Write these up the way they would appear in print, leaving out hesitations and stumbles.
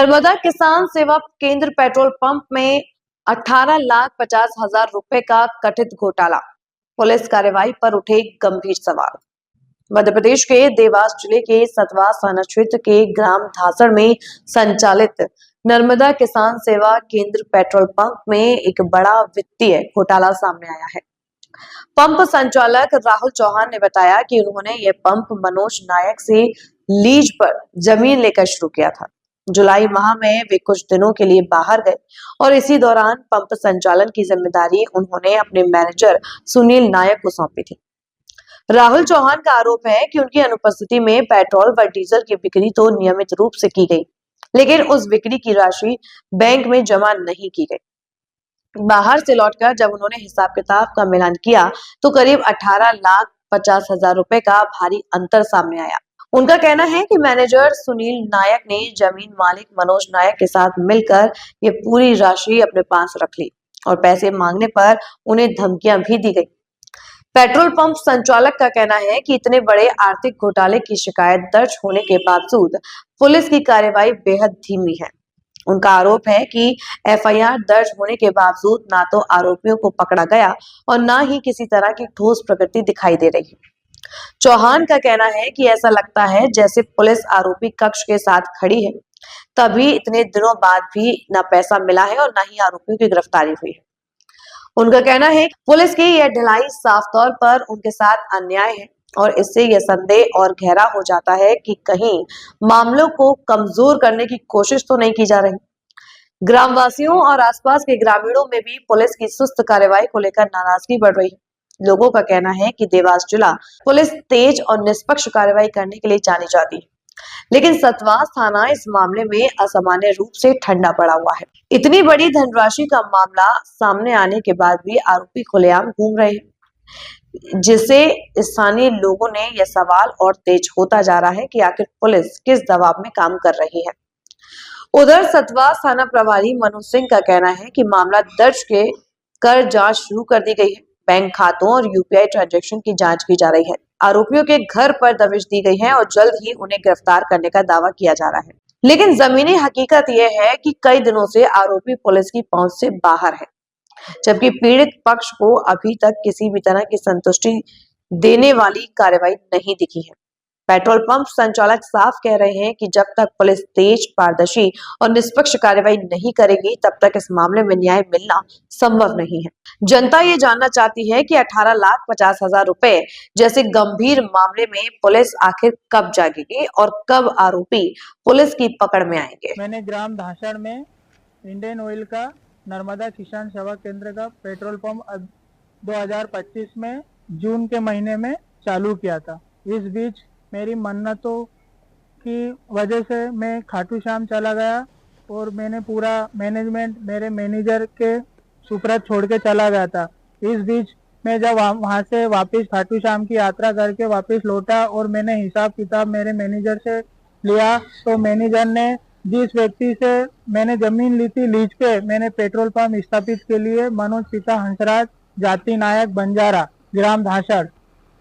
नर्मदा किसान सेवा केंद्र पेट्रोल पंप में 18,50,000 रुपए का कथित घोटाला। पुलिस कार्रवाई पर उठे गंभीर सवाल। मध्य प्रदेश के देवास जिले के सतवास थाना क्षेत्र के ग्राम धासड़ में संचालित नर्मदा किसान सेवा केंद्र पेट्रोल पंप में एक बड़ा वित्तीय घोटाला सामने आया है। पंप संचालक राहुल चौहान ने बताया कि उन्होंने यह पंप मनोज नायक से लीज पर जमीन लेकर शुरू किया था। जुलाई माह में वे कुछ दिनों के लिए बाहर गए और इसी दौरान पंप संचालन की जिम्मेदारी उन्होंने अपने मैनेजर सुनील नायक को सौंपी थी। राहुल चौहान का आरोप है कि उनकी अनुपस्थिति में पेट्रोल व डीजल की बिक्री तो नियमित रूप से की गई, लेकिन उस बिक्री की राशि बैंक में जमा नहीं की गई। बाहर से लौटकर जब उन्होंने हिसाब किताब का मिलान किया तो करीब 18,50,000 रुपए का भारी अंतर सामने आया। उनका कहना है कि मैनेजर सुनील नायक ने जमीन मालिक मनोज नायक के साथ मिलकर ये पूरी राशि अपने पास रख ली और पैसे मांगने पर उन्हें धमकियां भी दी गई। पेट्रोल पंप संचालक का कहना है कि इतने बड़े आर्थिक घोटाले की शिकायत दर्ज होने के बावजूद पुलिस की कार्रवाई बेहद धीमी है। उनका आरोप है कि एफआईआर दर्ज होने के बावजूद ना तो आरोपियों को पकड़ा गया और ना ही किसी तरह की ठोस प्रगति दिखाई दे रही है। चौहान का कहना है कि ऐसा लगता है जैसे पुलिस आरोपी कक्ष के साथ खड़ी है, तभी इतने दिनों बाद भी ना पैसा मिला है और ना ही आरोपियों की गिरफ्तारी हुई है। उनका कहना है कि पुलिस की यह ढिलाई साफ तौर पर उनके साथ अन्याय है और इससे यह संदेह और गहरा हो जाता है कि कहीं मामलों को कमजोर करने की कोशिश तो नहीं की जा रही। ग्रामवासियों और आसपास के ग्रामीणों में भी पुलिस की सुस्त कार्रवाई को लेकर नाराजगी बढ़ रही है। लोगों का कहना है कि देवास जिला पुलिस तेज और निष्पक्ष कार्रवाई करने के लिए जानी जाती है, लेकिन सतवास थाना इस मामले में असामान्य रूप से ठंडा पड़ा हुआ है। इतनी बड़ी धनराशि का मामला सामने आने के बाद भी आरोपी खुलेआम घूम रहे हैं, जिससे स्थानीय लोगों ने यह सवाल और तेज होता जा रहा है कि आखिर पुलिस किस दबाव में काम कर रही है। उधर सतवास थाना प्रभारी मनोज सिंह का कहना है कि मामला दर्ज कर जांच शुरू कर दी गई है। बैंक खातों और यूपीआई ट्रांजैक्शन की जांच की जा रही है। आरोपियों के घर पर दबिश दी गई है और जल्द ही उन्हें गिरफ्तार करने का दावा किया जा रहा है। लेकिन जमीनी हकीकत यह है कि कई दिनों से आरोपी पुलिस की पहुंच से बाहर है, जबकि पीड़ित पक्ष को अभी तक किसी भी तरह की संतुष्टि देने वाली कार्रवाई नहीं दिखी है। पेट्रोल पंप संचालक साफ कह रहे हैं कि जब तक पुलिस तेज, पारदर्शी और निष्पक्ष कार्रवाई नहीं करेगी, तब तक इस मामले में न्याय मिलना संभव नहीं है। जनता ये जानना चाहती है कि 18,50,000 रुपए जैसे गंभीर मामले में पुलिस आखिर कब जागेगी और कब आरोपी पुलिस की पकड़ में आएंगे। मैंने ग्राम धासड़ में इंडियन ऑयल का नर्मदा किसान सेवा केंद्र का पेट्रोल पंप 2025 में जून के महीने में चालू किया था। इस बीच मेरी मन्नतों की वजह से मैं खाटू श्याम चला गया और मैंने पूरा मैनेजमेंट मेरे मैनेजर के सुपुर्द छोड़ के चला गया था। इस बीच मैं जब वहाँ से वापस खाटू श्याम की यात्रा करके वापस लौटा और मैंने हिसाब किताब मेरे मैनेजर से लिया, तो मैनेजर ने जिस व्यक्ति से मैंने जमीन ली थी लीज पे, मैंने पेट्रोल पंप स्थापित के लिए मनोज पिता हंसराज जाति नायक बंजारा ग्राम धासड़,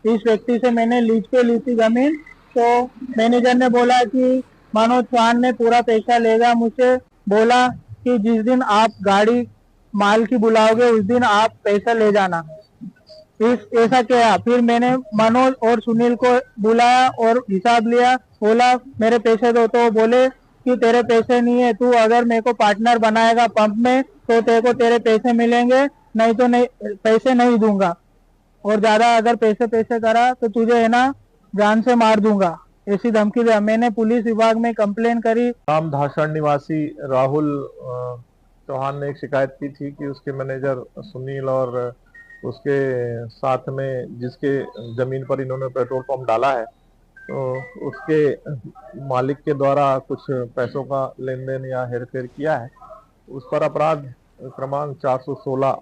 इस व्यक्ति से मैंने लीज पे ली थी जमीन। तो मैनेजर ने बोला कि मनोज चौहान ने पूरा पैसा लेगा। मुझे बोला कि जिस दिन आप गाड़ी माल की बुलाओगे उस दिन आप पैसा ले जाना। ऐसा किया। फिर मैंने मनोज और सुनील को बुलाया और हिसाब लिया। बोला मेरे पैसे दो, तो बोले कि तेरे पैसे नहीं है, तू अगर मेरे को पार्टनर बनाएगा पंप में तो तेरे को तेरे पैसे मिलेंगे, नहीं तो नहीं, पैसे नहीं दूंगा, और ज्यादा अगर पैसे करा तो तुझे है ना जान से मार दूंगा, ऐसी धमकी दिया। मैंने पुलिस विभाग में कंप्लेन करी। ग्राम धासड़ निवासी राहुल चौहान ने एक शिकायत की थी कि उसके मैनेजर सुनील और उसके साथ में जिसके जमीन पर इन्होंने पेट्रोल पंप डाला है, तो उसके मालिक के द्वारा कुछ पैसों का लेन देन या हेरफेर किया है। उस पर अपराध क्रमांक 416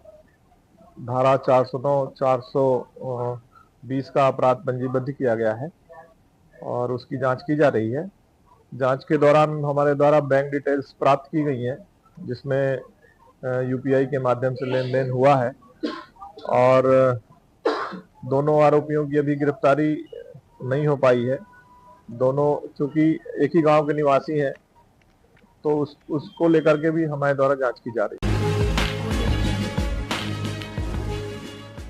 धारा 409 420 का अपराध पंजीबद्ध किया गया है और उसकी जांच की जा रही है। जांच के दौरान हमारे द्वारा बैंक डिटेल्स प्राप्त की गई हैं, जिसमें यूपीआई के माध्यम से लेन देन हुआ है और दोनों आरोपियों की अभी गिरफ्तारी नहीं हो पाई है। दोनों चूंकि एक ही गांव के निवासी हैं, तो उसको लेकर के भी हमारे द्वारा जांच की जा रही है।